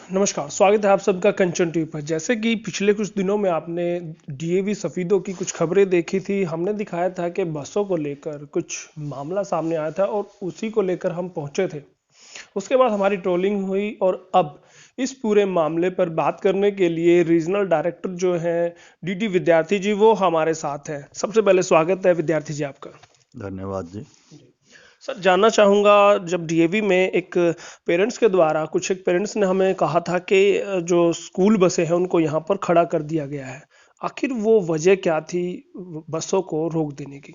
नमस्कार, स्वागत है आप सबका कंचन टीवी पर। जैसे कि पिछले कुछ दिनों में आपने डीएवी सफीदों की कुछ खबरें देखी थी। हमने दिखाया था कि बसों को लेकर कुछ मामला सामने आया था और उसी को लेकर हम पहुंचे थे। उसके बाद हमारी ट्रोलिंग हुई और अब इस पूरे मामले पर बात करने के लिए रीजनल डायरेक्टर जो हैं डीडी विद्यार्थी जी, वो हमारे साथ हैं। सबसे पहले स्वागत है विद्यार्थी जी आपका। धन्यवाद जी। सर, जानना चाहूँगा, जब डीएवी में एक पेरेंट्स के द्वारा कुछ एक पेरेंट्स ने हमें कहा था कि जो स्कूल बसें हैं उनको यहाँ पर खड़ा कर दिया गया है। आखिर वो वजह क्या थी बसों को रोक देने की?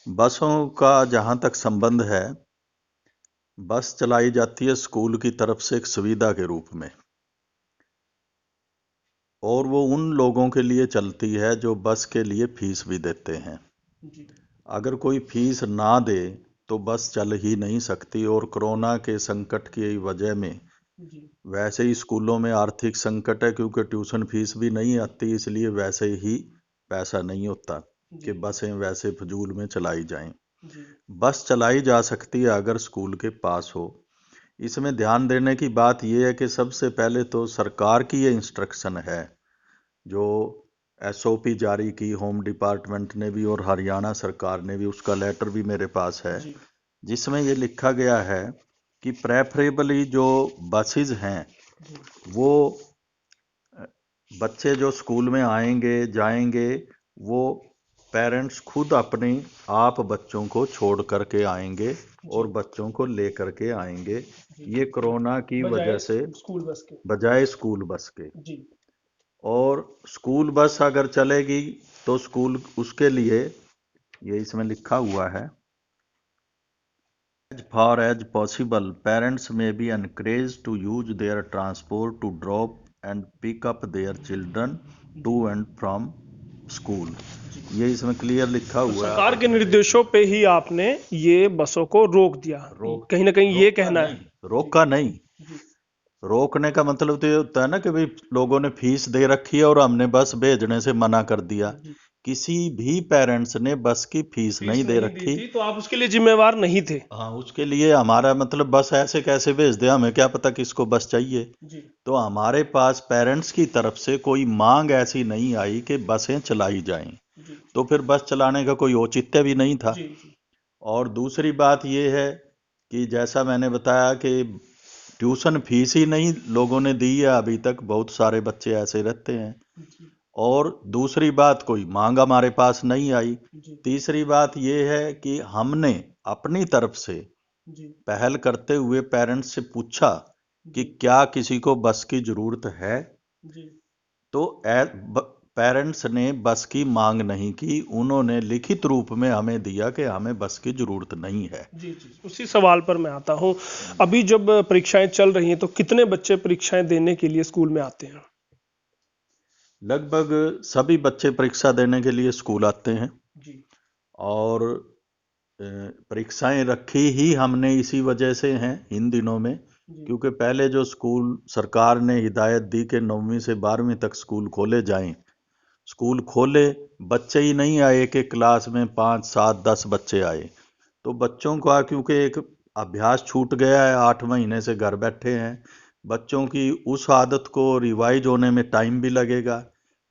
बसों का जहाँ तक संबंध है, बस चलाई जाती है स्कूल की तरफ से एक सुविधा के रूप में, और वो उन लोगों के लिए चलती है जो बस के लिए फीस भी देते हैं। जी। अगर कोई फीस ना दे तो बस चल ही नहीं सकती। और कोरोना के संकट की वजह में जी। वैसे ही स्कूलों में आर्थिक संकट है, क्योंकि ट्यूशन फीस भी नहीं आती, इसलिए वैसे ही पैसा नहीं होता कि जी। बसें वैसे फजूल में चलाई जाएं। जी। बस चलाई जा सकती है अगर स्कूल के पास हो। इसमें ध्यान देने की बात यह है कि सबसे पहले तो सरकार की ये इंस्ट्रक्शन है, जो एसओपी जारी की होम डिपार्टमेंट ने भी और हरियाणा सरकार ने भी, उसका लेटर भी मेरे पास है, जी। जिसमें ये लिखा गया है कि प्रेफरेबली जो बसेज हैं जी। वो बच्चे जो स्कूल में आएंगे जाएंगे, वो पेरेंट्स खुद अपने आप बच्चों को छोड़ करके आएंगे और जी। बच्चों को ले करके आएंगे। जी। ये कोरोना की वजह बजाय से स्कूल बस के। बजाय स्कूल बस के। जी। और स्कूल बस अगर चलेगी तो स्कूल उसके लिए, ये इसमें लिखा हुआ है, as far as possible parents may be encouraged to use their transport to drop and pick up their children to ji. and from school। जी। ये इसमें क्लियर लिखा तो हुआ है, सरकार आप के इसमें देख निर्देशों पे ही आपने ये बसों को रोक दिया, रोक कहीं ना कहीं ये रोका कहना नहीं, है? जी। रोका नहीं। जी। रोकने का मतलब तो ये होता है ना कि भाई लोगों ने फीस दे रखी है और हमने बस भेजने से मना कर दिया। जी। किसी भी पेरेंट्स ने बस की फीस फीस नहीं दे नहीं दी रखी। थी तो आप उसके लिए जिम्मेवार नहीं थे? हाँ, उसके लिए हमारा मतलब बस ऐसे कैसे भेज दे, हमें क्या पता किसको बस चाहिए। जी। तो हमारे पास पेरेंट्स की तरफ से कोई मांग ऐसी नहीं आई कि बसें चलाई जाएं, जी। तो फिर बस चलाने का कोई औचित्य भी नहीं था। जी। जी। और दूसरी बात यह है कि जैसा मैंने बताया कि ट्यूशन फीस ही नहीं लोगों ने दी है अभी तक, बहुत सारे बच्चे ऐसे रहते हैं। जी। और दूसरी बात, कोई मांग हमारे पास नहीं आई। जी। तीसरी बात यह है कि हमने अपनी तरफ से जी। पहल करते हुए पेरेंट्स से पूछा कि जी। क्या किसी को बस की जरूरत है। जी। तो पेरेंट्स ने बस की मांग नहीं की, उन्होंने लिखित रूप में हमें दिया कि हमें बस की जरूरत नहीं है। जी। जी, उसी सवाल पर मैं आता हूँ। अभी जब परीक्षाएं चल रही हैं तो कितने बच्चे परीक्षाएं देने के लिए स्कूल में आते हैं? लगभग सभी बच्चे परीक्षा देने के लिए स्कूल आते हैं। जी। और परीक्षाएं रखी ही हमने इसी वजह से हैं इन दिनों में, जी। क्योंकि पहले जो स्कूल सरकार ने हिदायत दी कि 9वीं से 12वीं तक स्कूल खोले जाएं, स्कूल खोले, बच्चे ही नहीं आए कि क्लास में 5 7 10 बच्चे आए। तो बच्चों का क्योंकि एक अभ्यास छूट गया है, 8 महीने से घर बैठे हैं, बच्चों की उस आदत को रिवाइज होने में टाइम भी लगेगा,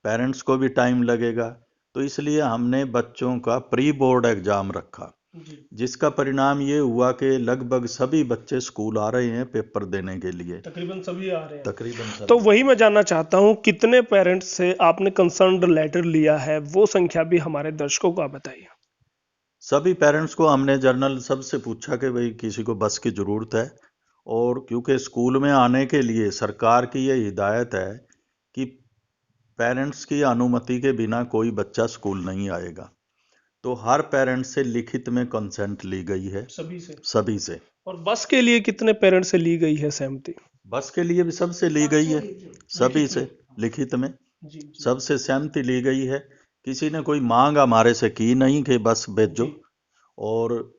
पेरेंट्स को भी टाइम लगेगा। तो इसलिए हमने बच्चों का प्री बोर्ड एग्जाम रखा, जी। जिसका परिणाम ये हुआ कि लगभग सभी बच्चे स्कूल आ रहे हैं पेपर देने के लिए। तकरीबन सभी आ रहे हैं। तकरीबन तो सभी। वही मैं जानना चाहता हूँ, कितने पेरेंट्स से आपने कंसर्न लेटर लिया है, वो संख्या भी हमारे दर्शकों को आप बताइए। सभी पेरेंट्स को हमने जर्नल सबसे पूछा कि भाई किसी को बस की ज़रूरत है। और क्योंकि स्कूल में आने के लिए सरकार की ये हिदायत है कि पेरेंट्स की अनुमति के बिना कोई बच्चा स्कूल नहीं आएगा, तो हर पेरेंट्स से लिखित में कंसेंट ली गई है, सभी से? सभी से। और बस के लिए कितने पेरेंट्स से ली गई है सहमति? बस के लिए भी सबसे ली गई है, सभी लिखित में? से लिखित में जी। जी। सबसे सहमति ली गई है। किसी ने कोई मांग हमारे से की नहीं कि बस भेजो। जी। और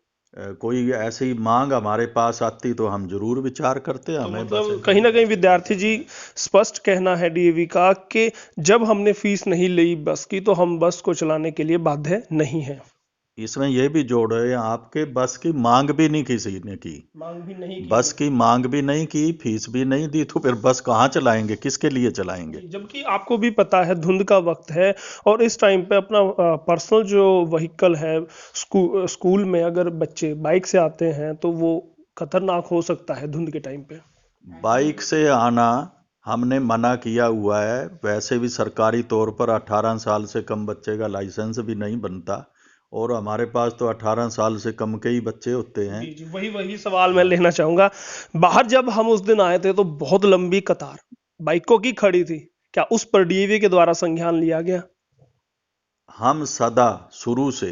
कोई ऐसी मांग हमारे पास आती तो हम जरूर विचार करते, तो हमें बस मतलब कहीं नहीं ना कहीं चाहिए। विद्यार्थी जी, स्पष्ट कहना है डीएवी का कि जब हमने फीस नहीं ली बस की तो हम बस को चलाने के लिए बाध्य नहीं है। इसमें ये भी जोड़े, आपके बस की मांग भी नहीं किसी ने की, मांग भी नहीं की बस है। की मांग भी नहीं की, फीस भी नहीं दी, तो फिर बस कहाँ चलाएंगे, किसके लिए चलाएंगे। जी, जबकि आपको भी पता है धुंध का वक्त है और इस टाइम पे अपना पर्सनल जो व्हीकल है, स्कूल में अगर बच्चे बाइक से आते हैं तो वो खतरनाक हो सकता है धुंध के टाइम पे। बाइक से आना हमने मना किया हुआ है, वैसे भी सरकारी तौर पर 18 साल से कम बच्चे का लाइसेंस भी नहीं बनता, और हमारे पास तो 18 साल से कम के ही बच्चे होते हैं। जी जी, वही वही सवाल मैं हाँ, लेना चाहूंगा। बाहर जब हम उस दिन आए थे तो बहुत लंबी कतार बाइकों की खड़ी थी, क्या उस पर डीएवी के द्वारा संज्ञान लिया गया? हम सदा शुरू से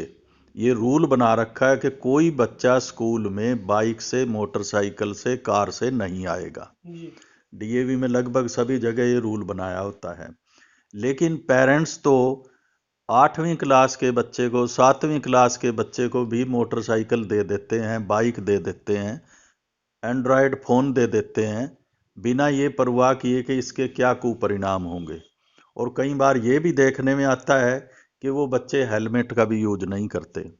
ये रूल बना रखा है कि कोई बच्चा स्कूल में बाइक से, मोटरसाइकिल से, कार से नहीं आएगा। जी डीएवी में लगभग सभी जगह ये रूल बनाया होता है। लेकिन पेरेंट्स तो 8वीं क्लास के बच्चे को, 7वीं क्लास के बच्चे को भी मोटरसाइकिल दे देते हैं, बाइक दे देते हैं, एंड्रॉयड फ़ोन दे देते हैं, बिना ये परवाह किए कि इसके क्या कुपरिणाम होंगे। और कई बार ये भी देखने में आता है कि वो बच्चे हेलमेट का भी यूज नहीं करते।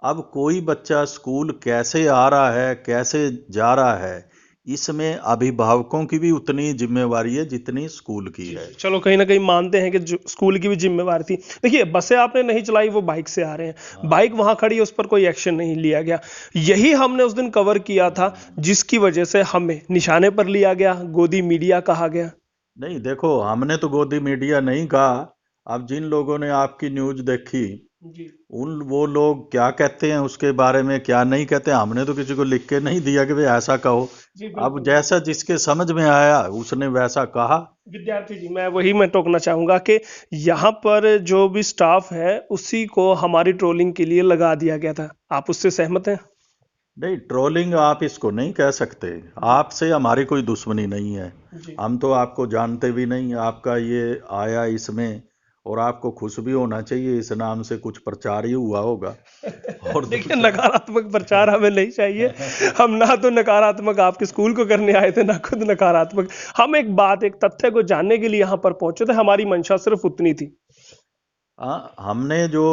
अब कोई बच्चा स्कूल कैसे आ रहा है, कैसे जा रहा है, इसमें अभिभावकों की भी उतनी जिम्मेवारी है जितनी स्कूल की जी है। जी, चलो कहीं ना कहीं मानते हैं कि जो स्कूल की भी जिम्मेवारी थी। देखिए बसें आपने नहीं चलाई, वो बाइक से आ रहे हैं, हाँ। बाइक वहां खड़ी है, उस पर कोई एक्शन नहीं लिया गया। यही हमने उस दिन कवर किया था, जिसकी वजह से हमें निशाने पर लिया गया, गोदी मीडिया कहा गया। नहीं, देखो, हमने तो गोदी मीडिया नहीं कहा। अब जिन लोगों ने आपकी न्यूज देखी, जी उन वो लोग क्या कहते हैं उसके बारे में, क्या नहीं कहते, हमने तो किसी को लिख के नहीं दिया कि भाई ऐसा कहो। जी, अब बिल्कुल जैसा जिसके समझ में आया उसने वैसा कहा। विद्यार्थी जी, मैं टोकना चाहूंगा कि यहाँ पर जो भी स्टाफ है उसी को हमारी ट्रोलिंग के लिए लगा दिया गया था। आप उससे सहमत हैं? नहीं, ट्रोलिंग आप इसको नहीं कह सकते। जी आपसे हमारी कोई दुश्मनी नहीं है। जी हम तो आपको जानते भी नहीं, आपका ये आया इसमें, और आपको खुश भी होना चाहिए, इस नाम से कुछ प्रचार ही हुआ होगा। और देखिए दूसरा नकारात्मक प्रचार हमें नहीं चाहिए। हम ना तो नकारात्मक आपके स्कूल को करने आए थे, ना खुद नकारात्मक। हम एक बात, एक तथ्य को जानने के लिए यहाँ पर पहुंचे थे, हमारी मंशा सिर्फ उतनी थी। हमने जो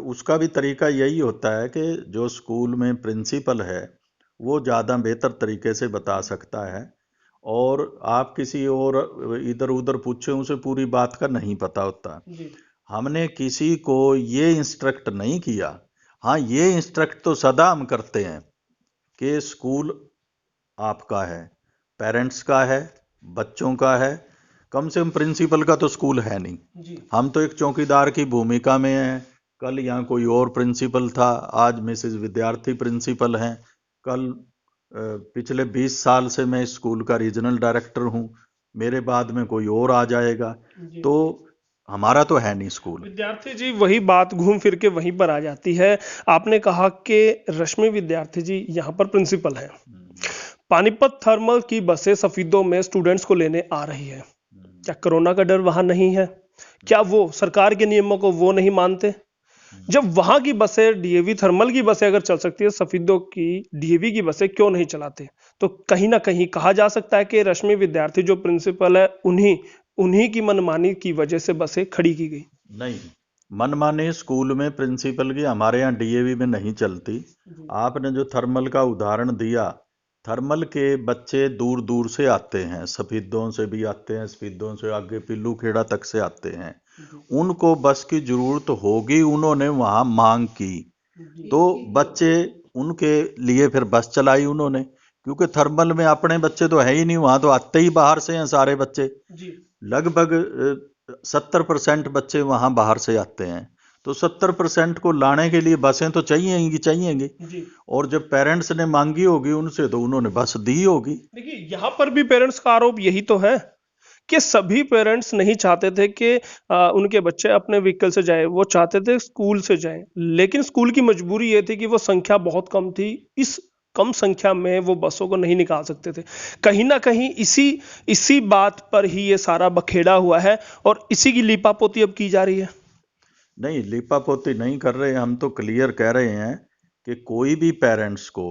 उसका भी तरीका यही होता है कि जो स्कूल में प्रिंसिपल है वो ज़्यादा बेहतर तरीके से बता सकता है, और आप किसी और इधर उधर पूछे, उसे पूरी बात का नहीं पता होता। जी हमने किसी को ये इंस्ट्रक्ट नहीं किया। हाँ, ये इंस्ट्रक्ट तो सदा हम करते हैं कि स्कूल आपका है, पेरेंट्स का है, बच्चों का है। कम से कम प्रिंसिपल का तो स्कूल है नहीं। जी हम तो एक चौकीदार की भूमिका में हैं। कल यहाँ कोई और प्रिंसिपल था, आज मिसेस विद्यार्थी प्रिंसिपल हैं। कल पिछले 20 साल से मैं इस स्कूल का रीजनल डायरेक्टर हूँ, मेरे बाद में कोई और आ जाएगा। जी, तो हमारा तो है नहीं स्कूल। विद्यार्थी जी वही बात घूम फिर के वहीं पर आ जाती है। आपने कहा कि रश्मि विद्यार्थी जी यहाँ पर प्रिंसिपल हैं। पानीपत थर्मल की बसें सफीदों में स्टूडेंट्स को लेने आ रही है, क्या कोरोना का डर वहां नहीं है? क्या वो सरकार के नियमों को वो नहीं मानते? जब वहां की बसें, डीएवी थर्मल की बसें अगर चल सकती है, सफीदों की डीएवी की बसें क्यों नहीं चलाते? तो कहीं ना कहीं कहा जा सकता है कि रश्मि विद्यार्थी जो प्रिंसिपल है, उन्हीं उन्हीं की मनमानी की वजह से बसें खड़ी की गई। नहीं, मनमानी स्कूल में प्रिंसिपल की हमारे यहाँ डीएवी में नहीं चलती। जी आपने जो थर्मल का उदाहरण दिया, थर्मल के बच्चे दूर दूर से आते हैं, सफीदों से भी आते हैं, सफीदों से आगे पिल्लू खेड़ा तक से आते हैं। जी उनको बस की जरूरत होगी, उन्होंने वहां मांग की, जी तो बच्चे, उनके लिए फिर बस चलाई उन्होंने, क्योंकि थर्मल में अपने बच्चे तो है ही नहीं, वहां तो आते ही बाहर से हैं सारे बच्चे। जी लगभग 70% बच्चे वहां बाहर से आते हैं, तो 70% को लाने के लिए बसें तो चाहिएगी चाहिएगी। जी। और जब पेरेंट्स ने मांगी होगी उनसे, तो उन्होंने बस दी होगी। देखिए यहाँ पर भी पेरेंट्स का आरोप यही तो है कि सभी पेरेंट्स नहीं चाहते थे कि उनके बच्चे अपने व्हीकल से जाए, वो चाहते थे स्कूल से जाएं। लेकिन स्कूल की मजबूरी ये थी कि वो संख्या बहुत कम थी, इस कम संख्या में वो बसों को नहीं निकाल सकते थे। कहीं ना कहीं इसी इसी बात पर ही ये सारा बखेड़ा हुआ है और इसी की लीपापोती अब की जा रही है। नहीं, लीपापोती नहीं कर रहे, हम तो क्लियर कह रहे हैं कि कोई भी पेरेंट्स को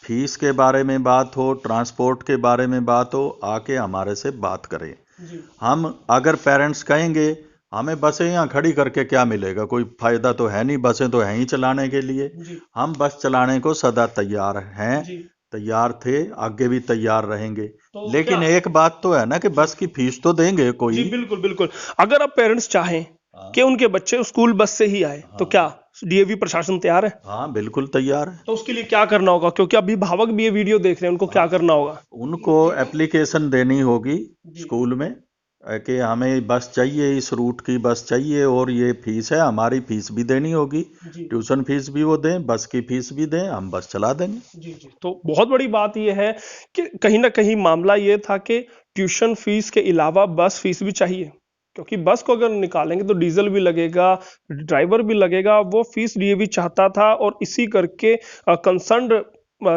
फीस के बारे में बात हो, ट्रांसपोर्ट के बारे में बात हो, आके हमारे से बात करें। जी हम अगर पेरेंट्स कहेंगे हमें बसें यहाँ खड़ी करके क्या मिलेगा, कोई फायदा तो है नहीं, बसें तो हैं ही चलाने के लिए। जी हम बस चलाने को सदा तैयार हैं, जी। तैयार थे, आगे भी तैयार रहेंगे। तो क्या? लेकिन एक बात तो है ना कि जी बस की फीस तो देंगे जी, कोई। बिल्कुल बिल्कुल। अगर अब पेरेंट्स चाहें हाँ कि उनके बच्चे स्कूल बस से ही आए तो क्या हाँ डीएवी प्रशासन तैयार है? हाँ, बिल्कुल तैयार है। तो उसके लिए क्या करना होगा, क्योंकि अभिभावक भी ये वीडियो देख रहे हैं, उनको क्या हाँ, करना होगा? उनको एप्लीकेशन देनी होगी जी स्कूल में, कि हमें बस चाहिए, इस रूट की बस चाहिए और ये फीस है, हमारी फीस भी देनी होगी, जी ट्यूशन फीस भी वो दें, बस की फीस भी दें, हम बस चला देंगे। जी जी। तो बहुत बड़ी बात यह है कि कहीं ना कहीं मामला ये था कि ट्यूशन फीस के अलावा बस फीस भी चाहिए, क्योंकि बस को अगर निकालेंगे तो डीजल भी लगेगा, ड्राइवर भी लगेगा। वो फीस डीएवी चाहता था और इसी करके कंसर्न्ड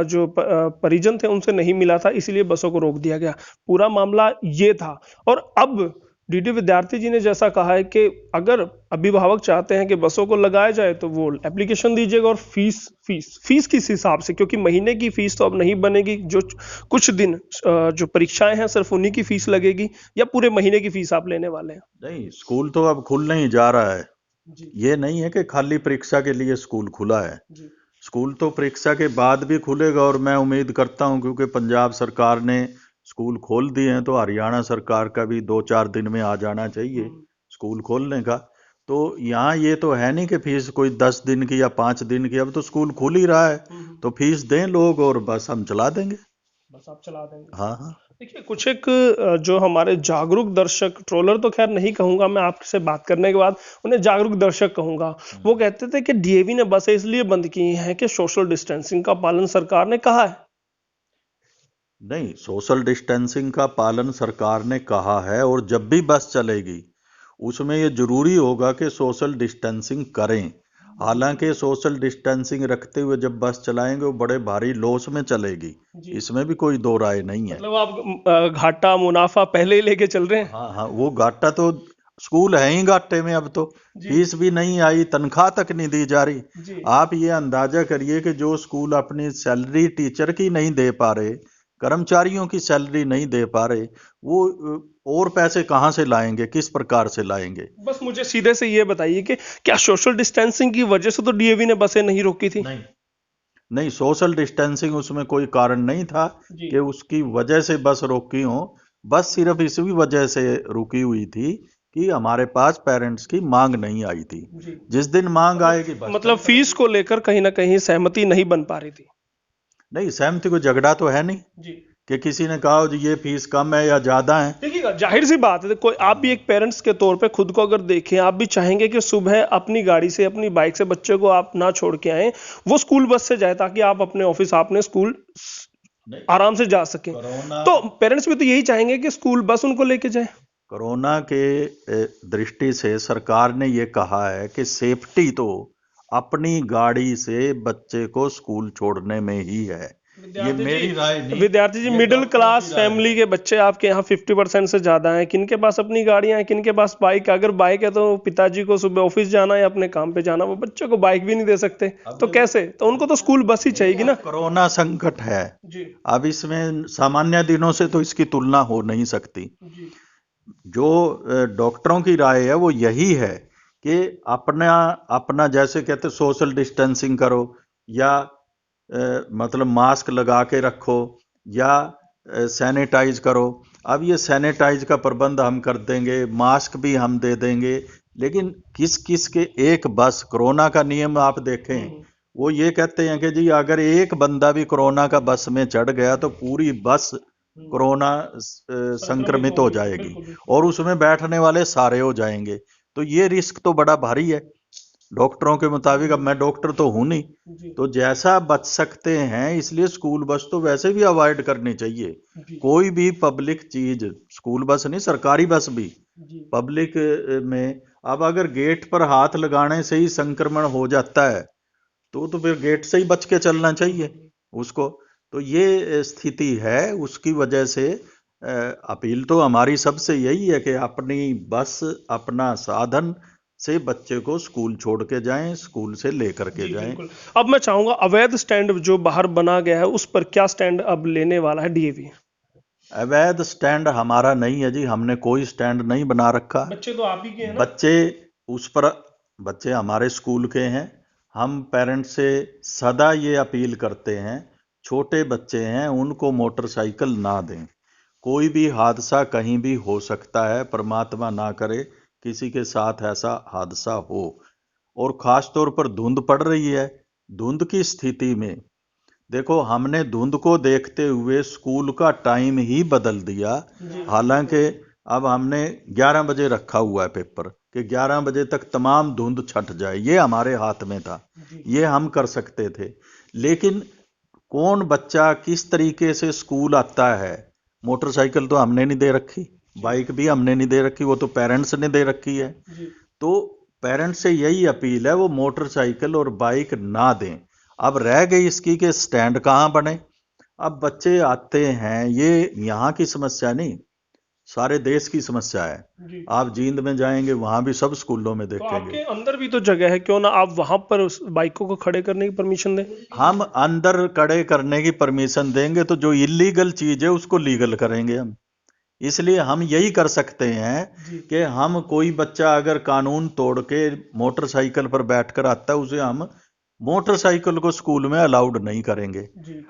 जो परिजन थे उनसे नहीं मिला था, इसीलिए बसों को रोक दिया गया। पूरा मामला ये था। और अब डीडी विद्यार्थी जी ने जैसा कहा है कि अगर अभिभावक चाहते हैं कि बसों को लगाया जाए तो वो एप्लीकेशन दीजिएगा, और फीस फीस फीस किस हिसाब से, क्योंकि महीने की फीस तो अब नहीं बनेगी। जो कुछ दिन जो परीक्षाएं हैं सिर्फ उन्हीं की फीस लगेगी, या पूरे महीने की फीस आप लेने वाले हैं? नहीं, स्कूल तो अब खुलने ही जा रहा है। जी ये नहीं है कि खाली परीक्षा के लिए स्कूल खुला है। जी स्कूल तो परीक्षा के बाद भी खुलेगा, और मैं उम्मीद करता हूं, क्योंकि पंजाब सरकार ने स्कूल खोल दिए हैं, तो हरियाणा सरकार का भी 2-4 दिन में आ जाना चाहिए हम्म, स्कूल खोलने का। तो यहाँ ये तो है नहीं कि फीस कोई 10 दिन की या 5 दिन की, अब तो स्कूल खुल ही रहा है, तो फीस दें लोग और बस हम चला देंगे। बस आप चला देंगे। हाँ हाँ। देखिए, कुछ एक जो हमारे जागरूक दर्शक, ट्रोलर तो खैर नहीं कहूंगा मैं, आपसे बात करने के बाद उन्हें जागरूक दर्शक कहूंगा, वो कहते थे कि डीएवी ने बसें इसलिए बंद की हैं कि सोशल डिस्टेंसिंग का पालन सरकार ने कहा है। नहीं, सोशल डिस्टेंसिंग का पालन सरकार ने कहा है, और जब भी बस चलेगी उसमें ये जरूरी होगा कि सोशल डिस्टेंसिंग करें। हालांकि सोशल डिस्टेंसिंग रखते हुए जब बस चलाएंगे वो बड़े भारी लॉस में चलेगी, जी। इसमें भी कोई दो राय नहीं है। मतलब आप घाटा मुनाफा पहले ही लेके चल रहे हैं? हाँ हाँ, वो घाटा तो, स्कूल है ही घाटे में अब तो। जी फीस भी नहीं आई, तनख्वाह तक नहीं दी जा रही। जी आप ये अंदाजा करिए कि जो स्कूल अपनी सैलरी टीचर की नहीं दे पा रहे, कर्मचारियों की सैलरी नहीं दे पा रहे, वो और पैसे कहाँ से लाएंगे, किस प्रकार से लाएंगे? बस मुझे सीधे से ये बताइए कि क्या सोशल डिस्टेंसिंग की वजह से तो डीएवी ने बसें नहीं रोकी थी? नहीं नहीं, सोशल डिस्टेंसिंग उसमें कोई कारण नहीं था जी कि उसकी वजह से बस रोकी हो। बस सिर्फ इसी वजह से रुकी हुई थी कि हमारे पास पेरेंट्स की मांग नहीं आई थी। जी। जिस दिन मांग मतलब आएगी बस मतलब चल फीस पड़ेगी। को लेकर कहीं ना कहीं सहमति नहीं बन पा रही थी। नहीं, सहमति को झगड़ा तो है नहीं जी। कि किसी ने कहा हो जी ये फीस कम है या ज्यादा है। देखिएगा, जाहिर सी बात है, कोई आप भी एक पेरेंट्स के तौर पे खुद को अगर देखें, आप भी चाहेंगे कि सुबह अपनी गाड़ी से, अपनी बाइक से बच्चे को आप ना छोड़ के आए, वो स्कूल बस से जाए, ताकि आप अपने ऑफिस, आपने स्कूल नहीं, आराम से जा सकें। कोरोना तो पेरेंट्स भी तो यही चाहेंगे कि स्कूल बस उनको लेके जाए। कोरोना के दृष्टि से सरकार ने ये कहा है कि सेफ्टी तो अपनी गाड़ी से बच्चे को स्कूल छोड़ने में ही है। ये मेरी राय नहीं, विद्यार्थी जी, ये मिडिल डॉक्टरों क्लास की राय फैमिली है। के बच्चे आपके यहाँ 50% से ज्यादा हैं। किनके पास अपनी गाड़ियां हैं, किनके पास बाइक? अगर बाइक है तो पिताजी को सुबह ऑफिस जाना है, अपने काम पे जाना, वो बच्चे को बाइक भी नहीं दे सकते। अब तो देखो, कैसे? तो उनको तो स्कूल बस ही नहीं, चाहिए अब ना। कोरोना संकट है। जी अब इसमें सामान्य दिनों से तो इसकी तुलना हो नहीं सकती। जी जो डॉक्टरों की राय है वो यही है कि अपना अपना जैसे कहते सोशल डिस्टेंसिंग करो, या मतलब मास्क लगा के रखो, या सैनिटाइज करो। अब ये सैनिटाइज का प्रबंध हम कर देंगे, मास्क भी हम दे देंगे, लेकिन किस किस के एक बस कोरोना का नियम आप देखें, हम्म, वो ये कहते हैं कि जी अगर एक बंदा भी कोरोना का बस में चढ़ गया तो पूरी बस हम्म, कोरोना संक्रमित संक्रमित हो होगी, जाएगी, बिल्कुल बिल्कुल। और उसमें बैठने वाले सारे हो जाएंगे। तो ये रिस्क तो बड़ा भारी है डॉक्टरों के मुताबिक। अब हम्म, मैं डॉक्टर तो हूं नहीं, जी तो जैसा बच सकते हैं, इसलिए स्कूल बस तो वैसे भी अवॉइड करनी चाहिए। जी कोई भी पब्लिक चीज, स्कूल बस नहीं, सरकारी बस भी जी पब्लिक में, अब अगर गेट पर हाथ लगाने से ही संक्रमण हो जाता है तो फिर गेट से ही बच के चलना चाहिए उसको। तो ये स्थिति है, उसकी वजह से अपील तो हमारी सबसे यही है कि अपनी बस, अपना साधन से बच्चे को स्कूल छोड़ के जाएं, स्कूल से लेकर के जी जाएं। बिल्कुल। अब मैं चाहूंगा, अवैध स्टैंड जो बाहर बना गया है, उस पर क्या स्टैंड अब लेने वाला है डीएवी? अवैध स्टैंड हमारा नहीं है जी, हमने कोई स्टैंड नहीं बना रखा। बच्चे तो आप ही के हैं ना? बच्चे उस पर बच्चे हमारे स्कूल के हैं। हम पेरेंट्स से सदा ये अपील करते हैं, छोटे बच्चे हैं उनको मोटरसाइकिल ना दें। कोई भी हादसा कहीं भी हो सकता है, परमात्मा ना करे किसी के साथ ऐसा हादसा हो। और खास तौर पर धुंध पड़ रही है, धुंध की स्थिति में देखो हमने धुंध को देखते हुए स्कूल का टाइम ही बदल दिया। हालांकि अब हमने 11 बजे रखा हुआ है पेपर कि 11 बजे तक तमाम धुंध छट जाए, ये हमारे हाथ में था, ये हम कर सकते थे। लेकिन कौन बच्चा किस तरीके से स्कूल आता है, मोटरसाइकिल तो हमने नहीं दे रखी, बाइक भी हमने नहीं दे रखी, वो तो पेरेंट्स ने दे रखी है। तो पेरेंट्स से यही अपील है वो मोटरसाइकिल और बाइक ना दें। अब रह गई इसकी कि स्टैंड कहाँ बने। अब बच्चे आते हैं, ये यहाँ की समस्या नहीं, सारे देश की समस्या है। आप जींद में जाएंगे वहां भी सब स्कूलों में तो देखेंगे। आपके अंदर भी तो जगह है, क्यों ना आप वहां पर उस बाइकों को खड़े करने की परमिशन दें? हम अंदर खड़े करने की परमिशन देंगे तो जो इलीगल चीज है उसको लीगल करेंगे हम। इसलिए हम यही कर सकते हैं कि हम कोई बच्चा अगर कानून तोड़ के मोटरसाइकिल पर बैठकर आता है उसे हम मोटरसाइकिल को स्कूल में अलाउड नहीं करेंगे।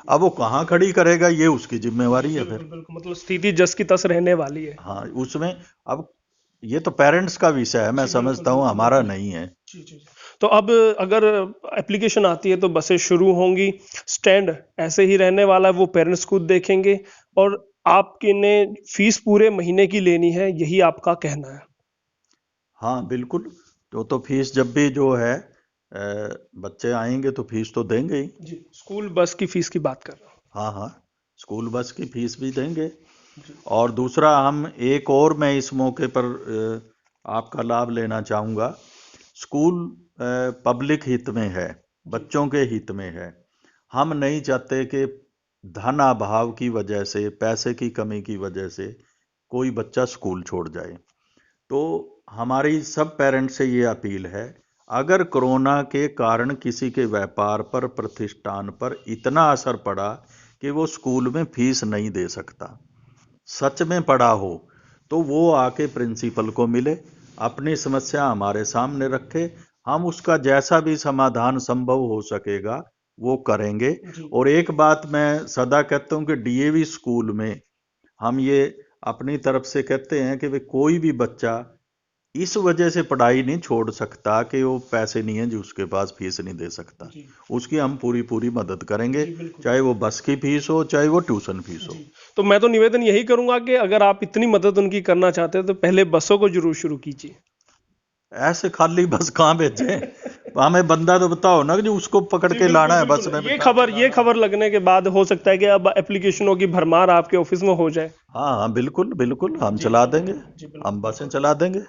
अब वो कहाँ खड़ी करेगा ये उसकी जिम्मेवारी है फिर। बिल्कुल, मतलब स्थिति जस की तस रहने वाली है। हाँ उसमें अब ये तो पेरेंट्स का विषय है, मैं समझता हूँ हमारा नहीं है। तो अब अगर एप्लीकेशन आती है तो बसें शुरू होंगी, स्टैंड ऐसे ही रहने वाला है, वो पेरेंट्स खुद देखेंगे और आपके ने फीस पूरे महीने की लेनी है, यही आपका कहना है? हाँ बिल्कुल, तो फीस जब भी जो है बच्चे आएंगे तो फीस तो देंगे ही। जी, स्कूल बस की फीस की बात कर रहा हूँ। हाँ हाँ, स्कूल बस की फीस भी देंगे। और दूसरा हम एक और मैं इस मौके पर आपका लाभ लेना चाहूँगा। स्कूल पब्लिक हित में है, बच्चों के हित में है। हम नहीं चाहते कि धन अभाव की वजह से, पैसे की कमी की वजह से कोई बच्चा स्कूल छोड़ जाए। तो हमारी सब पेरेंट्स से ये अपील है, अगर कोरोना के कारण किसी के व्यापार पर, प्रतिष्ठान पर इतना असर पड़ा कि वो स्कूल में फीस नहीं दे सकता, सच में पड़ा हो, तो वो आके प्रिंसिपल को मिले, अपनी समस्या हमारे सामने रखे, हम उसका जैसा भी समाधान संभव हो सकेगा वो करेंगे। और एक बात मैं सदा कहता हूँ कि डीएवी स्कूल में हम ये अपनी तरफ से कहते हैं कि वे कोई भी बच्चा इस वजह से पढ़ाई नहीं छोड़ सकता कि वो पैसे नहीं है जो उसके पास फीस नहीं दे सकता, उसकी हम पूरी पूरी मदद करेंगे, चाहे वो बस की फीस हो चाहे वो ट्यूशन फीस हो। तो मैं तो निवेदन यही करूंगा कि अगर आप इतनी मदद उनकी करना चाहते हैं तो पहले बसों को जरूर शुरू कीजिए। ऐसे खाली बस कहाँ भेजे, हमें बंदा तो बताओ ना कि उसको पकड़ के लाना है बस में। ये खबर लगने के बाद हो सकता है कि अब एप्लीकेशनों की भरमार आपके ऑफिस में हो जाए। हाँ हाँ बिल्कुल बिल्कुल, हम चला देंगे, हम बसें चला देंगे।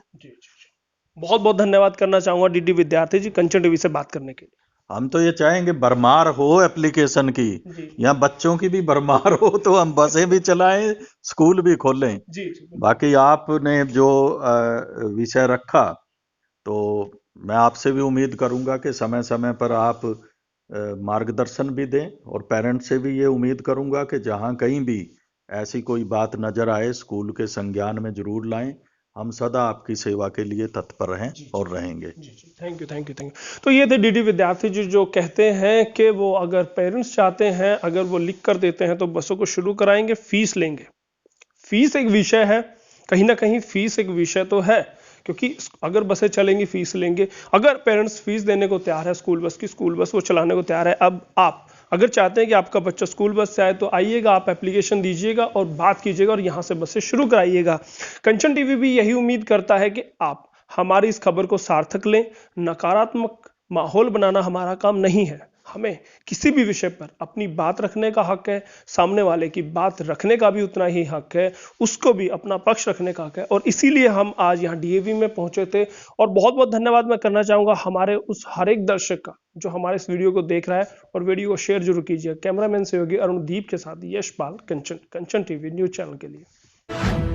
बहुत बहुत धन्यवाद करना चाहूंगा डीडी विद्यार्थी जी, कंचन टीवी से बात करने के लिए। हम तो ये चाहेंगे भरमार हो एप्लीकेशन की, या बच्चों की भी भरमार हो तो हम बसें भी चलाएं, स्कूल भी खोलें। बाकी आपने जो विषय रखा, तो मैं आपसे भी उम्मीद करूंगा कि समय समय पर आप मार्गदर्शन भी दें, और पेरेंट्स से भी ये उम्मीद करूंगा कि जहां कहीं भी ऐसी कोई बात नजर आए स्कूल के संज्ञान में जरूर लाएं। हम सदा आपकी सेवा के लिए तत्पर हैं और रहेंगे। Thank you thank you thank you. तो ये थे डीडी विद्यार्थी जी जो कहते हैं कि वो अगर पेरेंट्स चाहते हैं, अगर वो लिख कर देते हैं तो बसों को शुरू कराएंगे, फीस लेंगे। फीस एक विषय है, कहीं ना कहीं फीस एक विषय तो है, क्योंकि अगर बसें चलेंगी फीस लेंगे। अगर पेरेंट्स फीस देने को तैयार है स्कूल बस की, स्कूल बस वो चलाने को तैयार है। अब आप अगर चाहते हैं कि आपका बच्चा स्कूल बस से आए तो आइएगा, आप एप्लीकेशन दीजिएगा और बात कीजिएगा और यहाँ से बसें शुरू कराइएगा। कंचन टीवी भी यही उम्मीद करता है कि आप हमारी इस खबर को सार्थक लें। नकारात्मक माहौल बनाना हमारा काम नहीं है, हमें किसी भी विषय पर अपनी बात रखने का हक है, सामने वाले की बात रखने का भी उतना ही हक है, उसको भी अपना पक्ष रखने का हक है। और इसीलिए हम आज यहाँ डीएवी में पहुंचे थे। और बहुत बहुत धन्यवाद मैं करना चाहूंगा हमारे उस हर एक दर्शक का जो हमारे इस वीडियो को देख रहा है, और वीडियो को शेयर जरूर कीजिए। कैमरामैन सहयोगी अरुणदीप के साथ यशपाल, कंचन टीवी न्यूज चैनल के लिए।